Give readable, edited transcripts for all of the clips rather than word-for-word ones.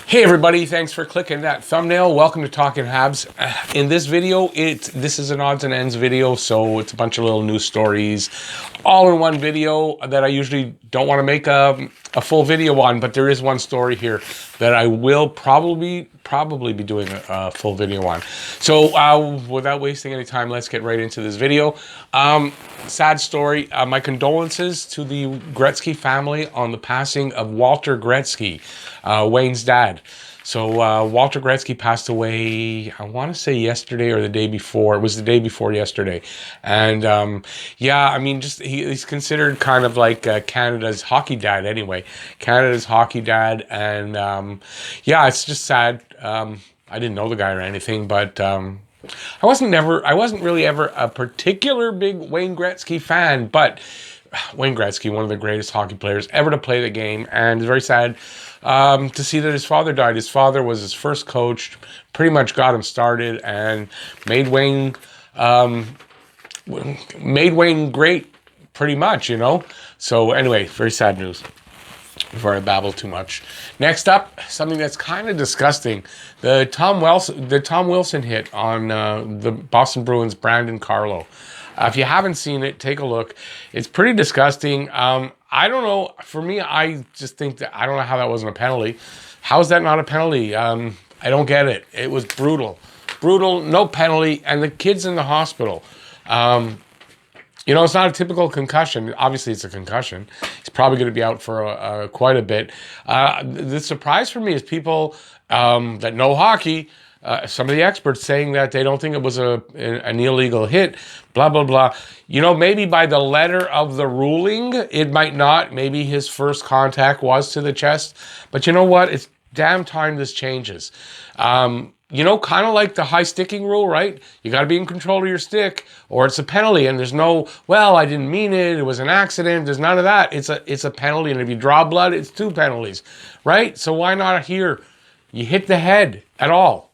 Hey everybody, thanks for clicking that thumbnail. Welcome to Talking Habs. In this video, this is an odds and ends video, so it's a bunch of little news stories all in one video that I usually don't want to make a full video on, but there is one story here that I will probably be doing a full video on. So without wasting any time, let's get right into this video. Sad story. My condolences to the Gretzky family on the passing of Walter Gretzky, Wayne's dad. So Walter Gretzky passed away, I want to say yesterday or the day before. It was the day before yesterday. And yeah, I mean, just he's considered kind of like Canada's hockey dad anyway. Canada's hockey dad. And yeah, it's just sad. I didn't know the guy or anything, but I wasn't really ever a particular big Wayne Gretzky fan, but Wayne Gretzky, one of the greatest hockey players ever to play the game, and it's very sad to see that his father died. His father was his first coach, pretty much got him started, and made Wayne great, pretty much, you know. So anyway, very sad news. Before I babble too much. Next up, something that's kind of disgusting: the Tom Wilson hit on the Boston Bruins' Brandon Carlo. If you haven't seen it, take a look. It's pretty disgusting. I don't know. For me, I just think that I don't know how that wasn't a penalty. How is that not a penalty? I don't get it. It was brutal, no penalty, and the kid's in the hospital. You know, it's not a typical concussion. Obviously, it's a concussion. He's probably going to be out for quite a bit. The surprise for me is people that know hockey, some of the experts saying that they don't think it was an illegal hit, blah, blah, blah. You know, maybe by the letter of the ruling, it might not. Maybe his first contact was to the chest. But you know what? It's damn time this changes. You know, kind of like the high sticking rule, right? You got to be in control of your stick or it's a penalty. And there's no, well, I didn't mean it. It was an accident. There's none of that. It's a penalty. And if you draw blood, it's 2 penalties, right? So why not here? You hit the head at all.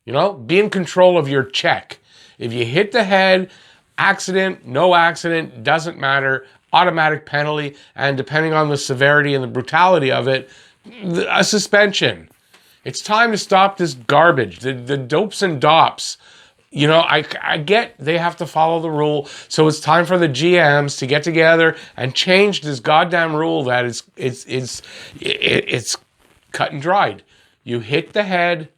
You know, be in control of your check. If you hit the head, accident, no accident, doesn't matter, automatic penalty. And depending on the severity and the brutality of it, a suspension. It's time to stop this garbage, the dopes and dops. You know, I get they have to follow the rule, so it's time for the GMs to get together and change this goddamn rule that it's cut and dried. You hit the head,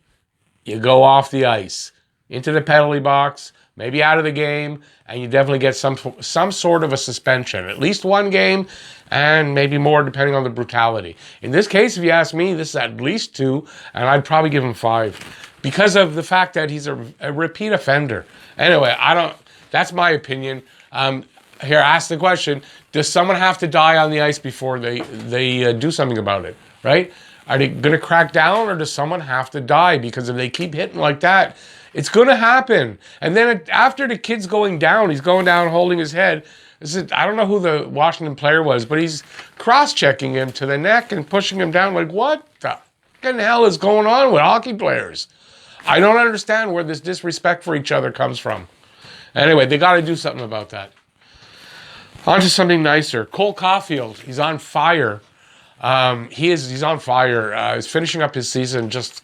you go off the ice, into the penalty box, maybe out of the game, and you definitely get some sort of a suspension, at least 1 game, and maybe more depending on the brutality. In this case, if you ask me, this is at least 2, and I'd probably give him 5 because of the fact that he's a repeat offender. Anyway, that's my opinion. Here, ask the question: does someone have to die on the ice before they do something about it? Right? Are they going to crack down, or does someone have to die? Because if they keep hitting like that, it's going to happen. And then after the kid's going down, he's going down holding his head. I don't know who the Washington player was, but he's cross-checking him to the neck and pushing him down. Like, what the fucking hell is going on with hockey players? I don't understand where this disrespect for each other comes from. Anyway, they got to do something about that. On to something nicer. Cole Caufield, he's on fire. He's on fire. He's finishing up his season, just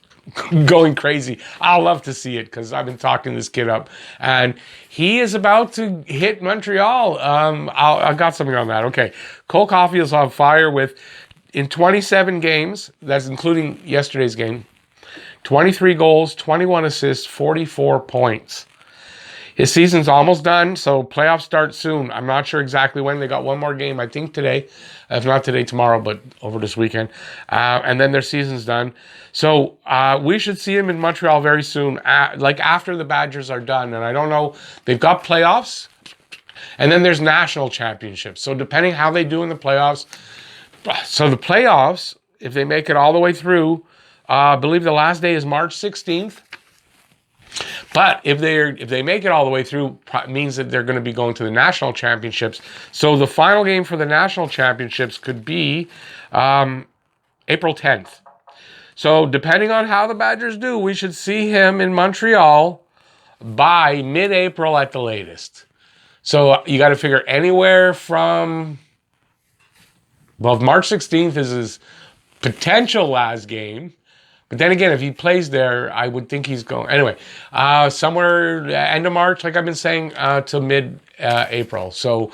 going crazy. I'll love to see it because I've been talking this kid up, and he is about to hit Montreal. I got something on that. Okay, Cole Caufield's on fire in 27 games. That's including yesterday's game. 23 goals, 21 assists, 44 points. His season's almost done, so playoffs start soon. I'm not sure exactly when. They got 1 more game, I think today. If not today, tomorrow, but over this weekend. And then their season's done. So we should see him in Montreal very soon, like after the Badgers are done. And I don't know, they've got playoffs, and then there's national championships. So depending how they do in the playoffs. So the playoffs, if they make it all the way through, I believe the last day is March 16th. But if they make it all the way through, means that they're going to be going to the national championships. So the final game for the national championships could be April 10th. So depending on how the Badgers do, we should see him in Montreal by mid-April at the latest. So you got to figure anywhere from, well, March 16th is his potential last game. But then again, if he plays there, I would think he's going. Anyway, somewhere end of March, like I've been saying, till mid-April. So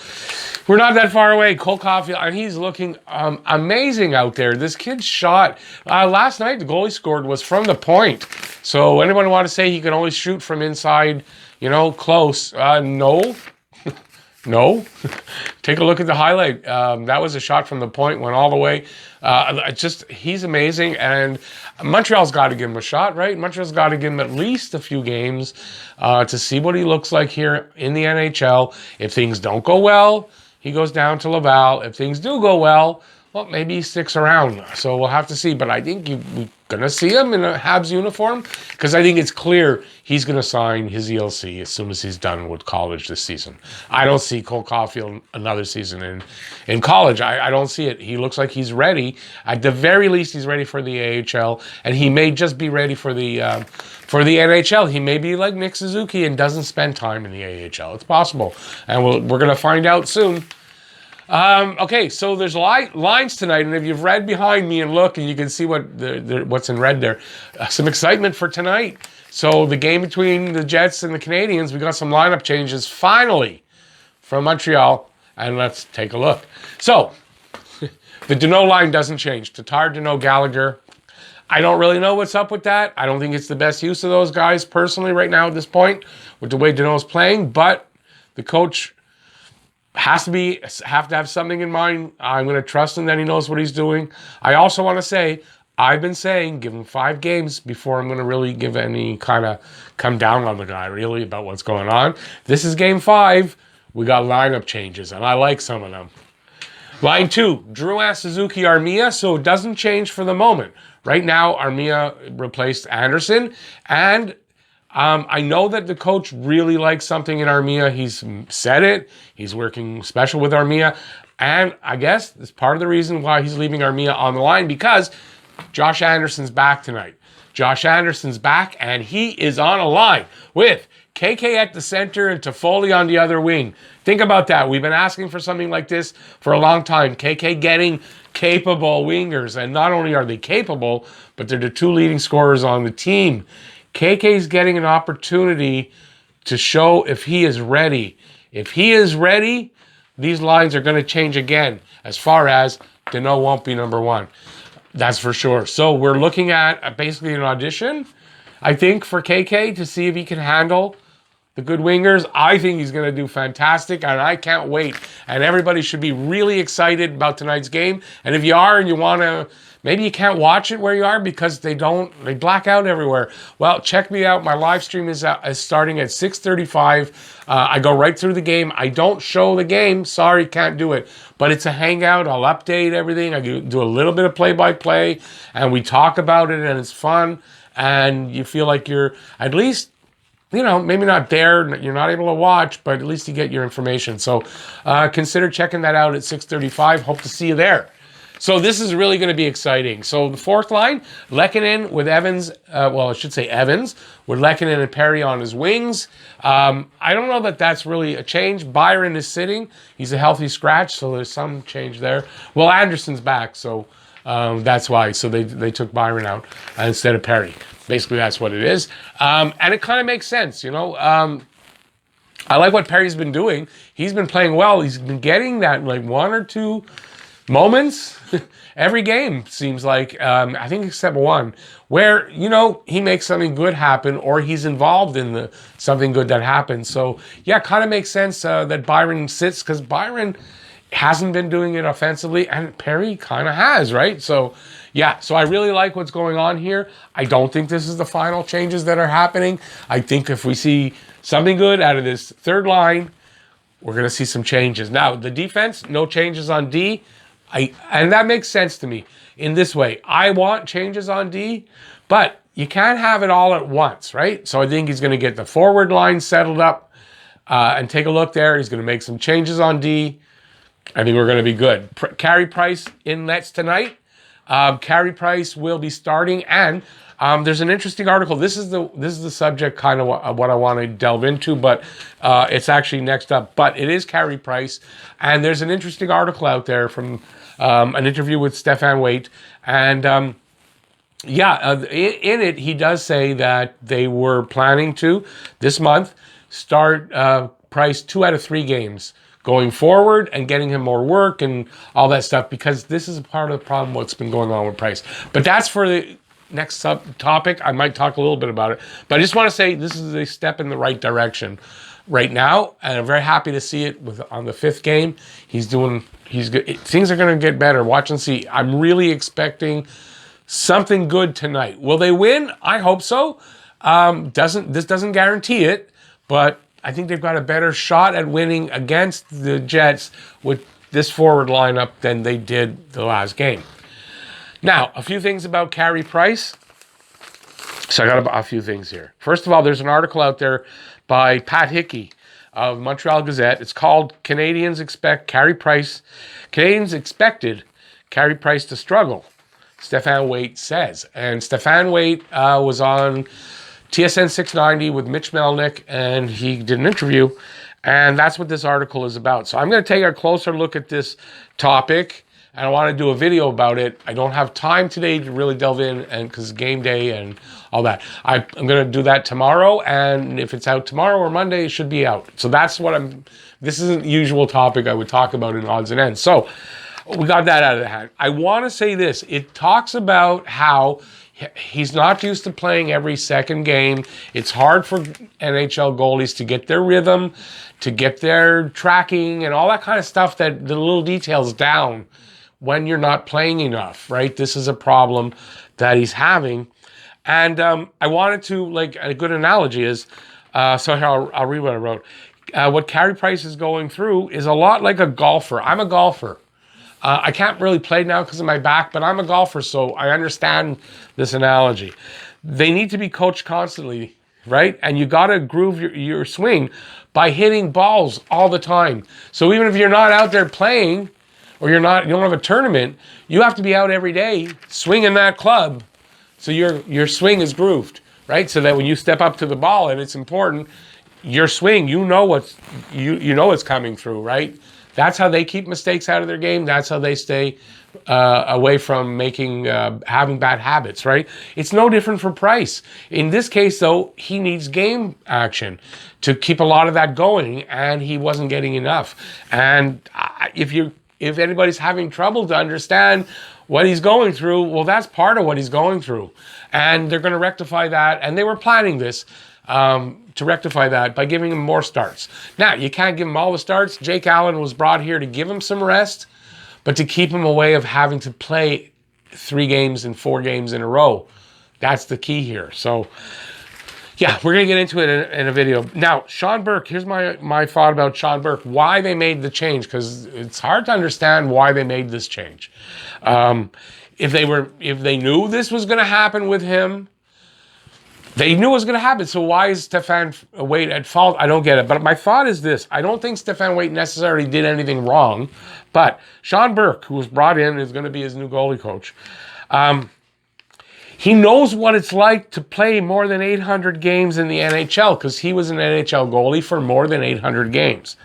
we're not that far away. Cole Caufield, and he's looking amazing out there. This kid's shot. Last night, the goal he scored was from the point. So anyone want to say he can only shoot from inside, close? No. No. Take a look at the highlight. That was a shot from the point, went all the way. He's amazing, and Montreal's got to give him a shot, right? Montreal's got to give him at least a few games to see what he looks like here in the NHL. If things don't go well, he goes down to Laval. If things do go well, maybe he sticks around. So we'll have to see. But I think we're going to see him in a Habs uniform because I think it's clear he's going to sign his ELC as soon as he's done with college this season. I don't see Cole Caufield another season in college. I don't see it. He looks like he's ready. At the very least, he's ready for the AHL, and he may just be ready for the NHL. He may be like Nick Suzuki and doesn't spend time in the AHL. It's possible, and we're going to find out soon. Okay, so there's lines tonight, and if you've read behind me and look, and you can see what's in red there, some excitement for tonight. So the game between the Jets and the Canadiens, we got some lineup changes finally from Montreal, and let's take a look. So the Danault line doesn't change. Tatar, Danault, Gallagher. I don't really know what's up with that. I don't think it's the best use of those guys personally right now at this point with the way Danault's playing, but the coach have to have something in mind. I'm going to trust him that he knows what he's doing. I also want to say, I've been saying, give him 5 games before I'm going to really give any kind of come down on the guy, really, about what's going on. This is game 5. We got lineup changes, and I like some of them. Line 2, Drouin, Suzuki, Armia, so it doesn't change for the moment. Right now, Armia replaced Anderson, and I know that the coach really likes something in Armia. He's said it. He's working special with Armia. And I guess it's part of the reason why he's leaving Armia on the line, because Josh Anderson's back tonight. Josh Anderson's back, and he is on a line with KK at the center and Toffoli on the other wing. Think about that. We've been asking for something like this for a long time. KK getting capable wingers. And not only are they capable, but they're the 2 leading scorers on the team. KK's getting an opportunity to show if he is ready. If he is ready, these lines are going to change again as far as Danault won't be number 1. That's for sure. So we're looking at basically an audition, I think, for KK to see if he can handle the good wingers. I think he's going to do fantastic, and I can't wait. And everybody should be really excited about tonight's game. And if you are and you want to, maybe you can't watch it where you are because they black out everywhere. Well, check me out. My live stream is starting at 6:35. I go right through the game. I don't show the game. Sorry, can't do it. But it's a hangout. I'll update everything. I do a little bit of play-by-play, and we talk about it, and it's fun. And you feel like you're at least, maybe not there, you're not able to watch, but at least you get your information. So consider checking that out at 6:35. Hope to see you there. So this is really going to be exciting. So the 4th line, Lehkonen with Evans, Evans, with Lehkonen and Perry on his wings. I don't know that that's really a change. Byron is sitting. He's a healthy scratch, so there's some change there. Well, Anderson's back, so that's why. So they took Byron out instead of Perry. Basically, that's what it is. And it kind of makes sense, I like what Perry's been doing. He's been playing well. He's been getting that 1 or 2 moments every game, seems like, I think except 1, where, he makes something good happen or he's involved in something good that happens. So, yeah, kind of makes sense that Byron sits because Byron hasn't been doing it offensively and Perry kind of has, right? So, yeah, so I really like what's going on here. I don't think this is the final changes that are happening. I think if we see something good out of this 3rd line, we're going to see some changes. Now, the defense, no changes on D. And that makes sense to me in this way. I want changes on D, but you can't have it all at once, right? So I think he's going to get the forward line settled up and take a look there. He's going to make some changes on D. I think we're going to be good. Carey Price in nets tonight. Carey Price will be starting, and there's an interesting article. This is the subject, kind of what I want to delve into, but it's actually next up. But it is Carey Price, and there's an interesting article out there from an interview with Stefan Waite, and Yeah, in it, he does say that they were planning to, this month, start Price 2 out of 3 games going forward and getting him more work and all that stuff, because this is a part of the problem what's been going on with Price. But that's for the next topic. I might talk a little bit about it. But I just want to say this is a step in the right direction right now, and I'm very happy to see it on the 5th game. He's good. Things are going to get better. Watch and see. I'm really expecting something good tonight. Will they win? I hope so. This doesn't guarantee it, but I think they've got a better shot at winning against the Jets with this forward lineup than they did the last game. Now, a few things about Carey Price. So I got a few things here. First of all, there's an article out there by Pat Hickey of Montreal Gazette. It's called Canadiens expected Carey Price to struggle, Stefan Waite says. And Stefan Waite was on TSN 690 with Mitch Melnick, and he did an interview, and that's what this article is about. So I'm going to take a closer look at this topic, and I want to do a video about it. I don't have time today to really delve in, and because game day and all that. I'm going to do that tomorrow, and if it's out tomorrow or Monday, it should be out. So that's what this isn't the usual topic I would talk about in Odds and Ends. So we got that out of the hand. I want to say this. It talks about how he's not used to playing every second game. It's hard for NHL goalies to get their rhythm, to get their tracking and all that kind of stuff, that the little details down when you're not playing enough, right? This is a problem that he's having. And I wanted to, like, a good analogy is, so here I'll read what I wrote. What Carey Price is going through is a lot like a golfer. I'm a golfer. I can't really play now because of my back, but I'm a golfer, so I understand this analogy. They need to be coached constantly, right? And you got to groove your swing by hitting balls all the time. So even if you're not out there playing, or you don't have a tournament, you have to be out every day swinging that club, so your swing is grooved, right? So that when you step up to the ball and it's important, your swing, you know it's coming through, right? That's how they keep mistakes out of their game. That's how they stay away from having bad habits, right? It's no different for Price. In this case, though, he needs game action to keep a lot of that going, and he wasn't getting enough. And if anybody's having trouble to understand what he's going through, well, that's part of what he's going through. And they're going to rectify that, and they were planning this. To rectify that by giving him more starts. Now, you can't give him all the starts. Jake Allen was brought here to give him some rest, but to keep him away of having to play 3 games and 4 games in a row. That's the key here. So, yeah, we're going to get into it in a video. Now, Sean Burke, here's my thought about Sean Burke, why they made the change, because it's hard to understand why they made this change. If they knew this was going to happen with him, they knew it was going to happen, so why is Stefan Waite at fault? I don't get it. But my thought is this. I don't think Stefan Waite necessarily did anything wrong, but Sean Burke, who was brought in, is going to be his new goalie coach. He knows what it's like to play more than 800 games in the NHL, because he was an NHL goalie for more than 800 games.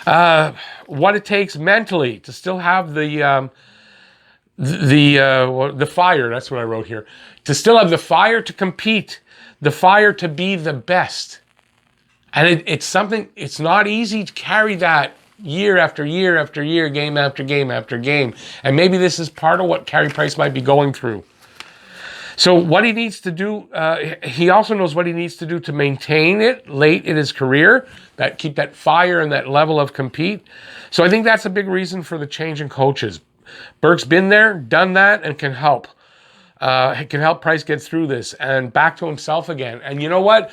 What it takes mentally to still have the fire, that's what I wrote here, to still have the fire to compete, the fire to be the best. And it's not easy to carry that year after year after year, game after game after game. And maybe this is part of what Carey Price might be going through. So what he needs to do, he also knows what he needs to do to maintain it late in his career, keep that fire and that level of compete. So I think that's a big reason for the change in coaches. Burke's been there, done that, and can help. Can help Price get through this and back to himself again. And you know what?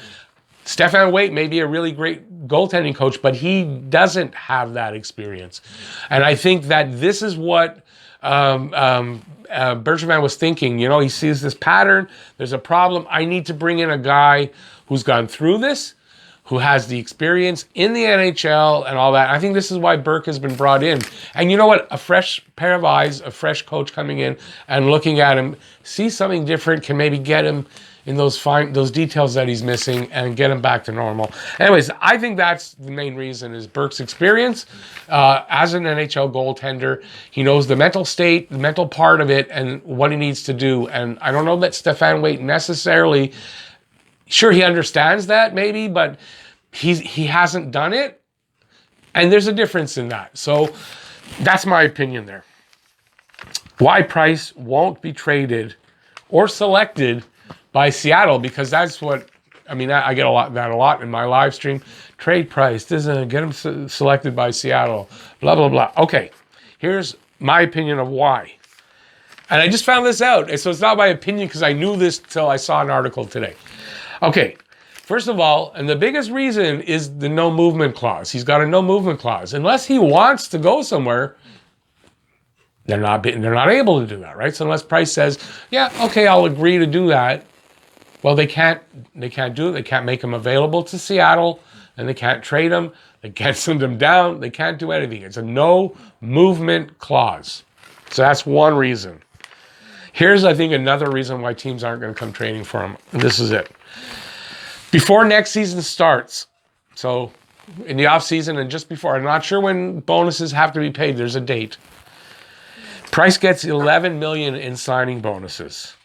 Stefan Waite may be a really great goaltending coach, but he doesn't have that experience. And I think that this is what Bergevin was thinking. You know, he sees this pattern. There's a problem. I need to bring in a guy who's gone through this, who has the experience in the NHL and all that. I think this is why Burke has been brought in. And you know what? A fresh pair of eyes, a fresh coach coming in and looking at him, see something different, can maybe get him in those details that he's missing and get him back to normal. Anyways, I think that's the main reason is Burke's experience as an NHL goaltender. He knows the mental state, the mental part of it, and what he needs to do. And I don't know that Stefan Waite necessarily, sure, he understands that maybe, but he hasn't done it. And there's a difference in that. So that's my opinion there. Why Price won't be traded or selected by Seattle, because that's what, I mean, I get a lot in my live stream. Trade Price, doesn't get him selected by Seattle, blah, blah, blah. Okay, here's my opinion of why. And I just found this out. So it's not my opinion because I knew this till I saw an article today. Okay, first of all, and the biggest reason is the no movement clause. He's got a no movement clause. Unless he wants to go somewhere, they're not able to do that, right? So unless Price says, yeah, okay, I'll agree to do that. Well, they can't do it. They can't make him available to Seattle, and they can't trade him. They can't send him down. They can't do anything. It's a no movement clause. So that's one reason. Here's, I think, another reason why teams aren't going to come trading for him. And this is it. Before next season starts, so in the offseason and just before, I'm not sure when bonuses have to be paid. There's a date. Price gets $11 million in signing bonuses.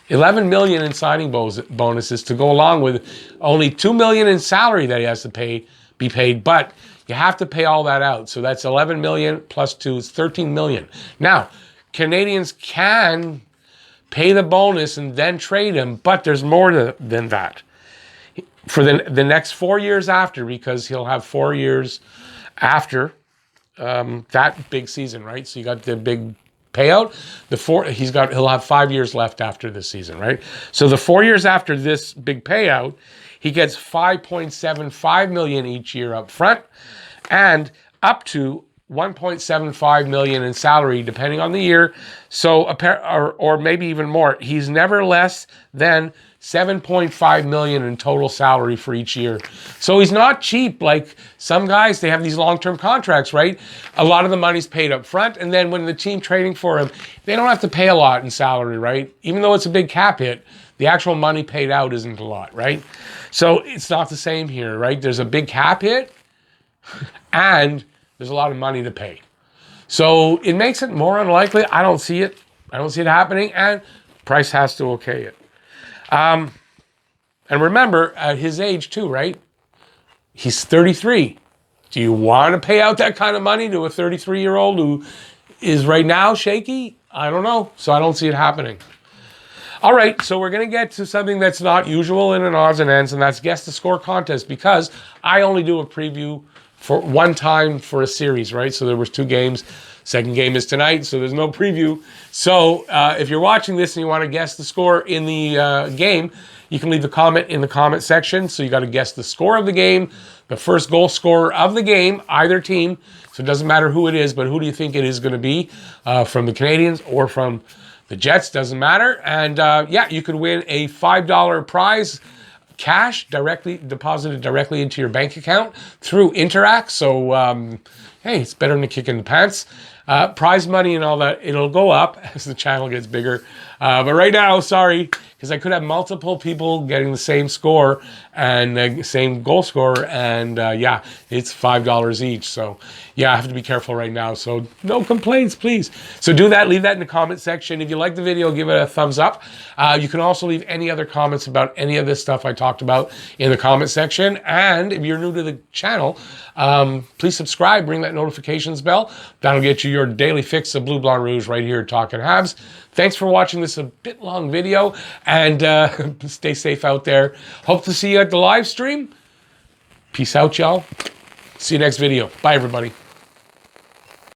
$11 million in signing bonuses to go along with only $2 million in salary that he has to be paid, but you have to pay all that out. So that's $11 million plus 2 is $13 million. Now, Canadians can pay the bonus and then trade him, but there's more than that. For the next 4 years after, because he'll have 4 years after that big season, right? So you got the big payout. He'll have 5 years left after this season, right? So the 4 years after this big payout, he gets $5.75 million each year up front, and up to $1.75 million in salary, depending on the year. So, or maybe even more. He's never less than $7.5 million in total salary for each year. So he's not cheap like some guys. They have these long-term contracts, right? A lot of the money's paid up front, and then when the team trading for him, they don't have to pay a lot in salary, right? Even though it's a big cap hit, the actual money paid out isn't a lot, right? So it's not the same here, right? There's a big cap hit, and there's a lot of money to pay. So it makes it more unlikely. I don't see it. I don't see it happening, and Price has to okay it. And remember, at his age too, right? He's 33. Do you want to pay out that kind of money to a 33-year-old who is right now shaky? I don't know. So I don't see it happening. All right, so we're going to get to something that's not usual in an odds and ends, and that's guess the score contest, because I only do a preview for one time for a series, right? So there was 2 games. Second game is tonight, so there's no preview. So if you're watching this and you want to guess the score in the game, you can leave a comment in the comment section. So you got to guess the score of the game, the first goal scorer of the game, either team. So it doesn't matter who it is, but who do you think it is going to be from the Canadiens or from the Jets? Doesn't matter. And yeah, you could win a $5 prize, cash deposited directly into your bank account through Interact. So hey, it's better than a kick in the pants. Prize money and all that, it'll go up as the channel gets bigger. But right now, sorry, because I could have multiple people getting the same score and the same goal score, and yeah, it's $5 each. So yeah, I have to be careful right now. So no complaints, please. So do that, leave that in the comment section. If you like the video, give it a thumbs up. You can also leave any other comments about any of this stuff I talked about in the comment section. And if you're new to the channel, please subscribe, ring that notifications bell. That'll get you your daily fix of Blue, Blanc, Rouge right here at Talkin' Habs. Thanks for watching this a bit long video, and stay safe out there. Hope to see you at the live stream. Peace out, y'all. See you next video. Bye, everybody.